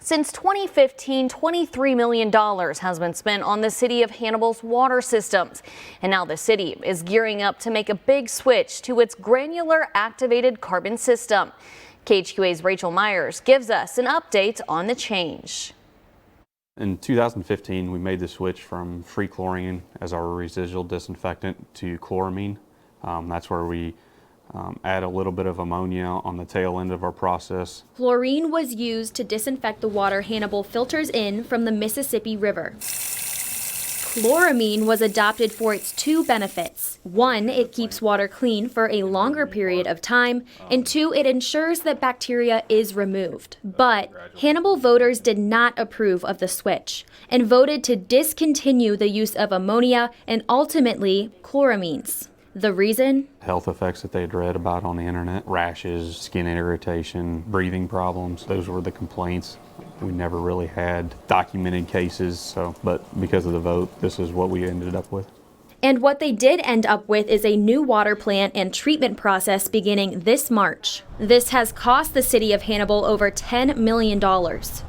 Since 2015, $23 million has been spent on the city of Hannibal's water systems. And now the city is gearing up to make a big switch to its granular activated carbon system. KHQA's Rachel Myers gives us an update on the change. In 2015, we made the switch from free chlorine as our residual disinfectant to chloramine. That's where we add a little bit of ammonia on the tail end of our process. Chlorine was used to disinfect the water Hannibal filters in from the Mississippi River. Chloramine was adopted for its two benefits. One, it keeps water clean for a longer period of time, and two, it ensures that bacteria is removed. But Hannibal voters did not approve of the switch and voted to discontinue the use of ammonia and ultimately chloramines. The reason? Health effects that they'd read about on the internet, rashes, skin irritation, breathing problems. Those were the complaints. We never really had documented cases, but because of the vote, this is what we ended up with. And what they did end up with is a new water plant and treatment process beginning this March. This has cost the city of Hannibal over $10 million.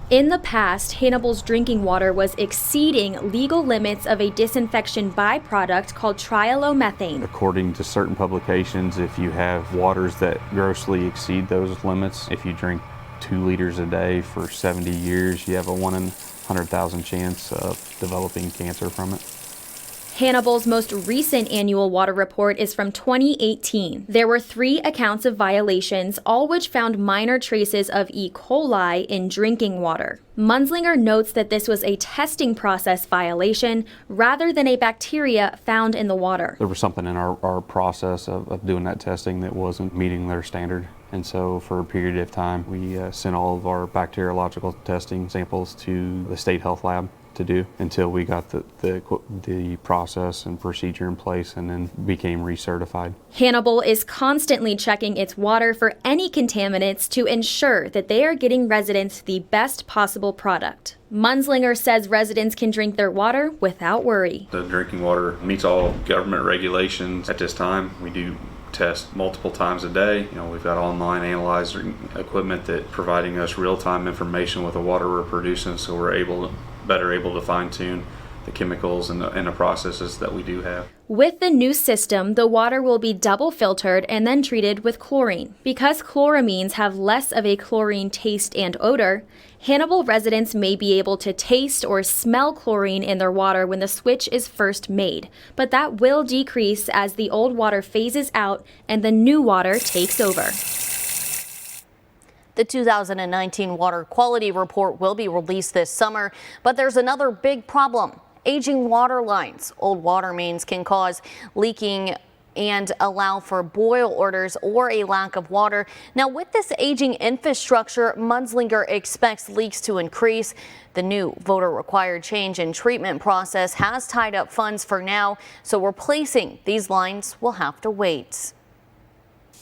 In the past, Hannibal's drinking water was exceeding legal limits of a disinfection byproduct called trialomethane. According to certain publications, if you have waters that grossly exceed those limits, if you drink 2 liters a day for 70 years, you have a 1 in 100,000 chance of developing cancer from it. Hannibal's most recent annual water report is from 2018. There were 3 accounts of violations, all which found minor traces of E. coli in drinking water. Munzlinger notes that this was a testing process violation rather than a bacteria found in the water. There was something in our process of doing that testing that wasn't meeting their standard. And so for a period of time, we sent all of our bacteriological testing samples to the state health lab to do until we got the process and procedure in place and then became recertified. Hannibal is constantly checking its water for any contaminants to ensure that they are getting residents the best possible product. Munzlinger says residents can drink their water without worry. The drinking water meets all government regulations at this time. We do test multiple times a day. We've got online analyzer equipment that providing us real-time information with the water we're producing, so we're better able to fine-tune the chemicals and the processes that we do have. With the new system, the water will be double filtered and then treated with chlorine. Because chloramines have less of a chlorine taste and odor, Hannibal residents may be able to taste or smell chlorine in their water when the switch is first made, but that will decrease as the old water phases out and the new water takes over. The 2019 water quality report will be released this summer, but there's another big problem: aging water lines. Old water mains can cause leaking and allow for boil orders or a lack of water. Now, with this aging infrastructure, Munzlinger expects leaks to increase. The new voter-required change in treatment process has tied up funds for now, so replacing these lines will have to wait.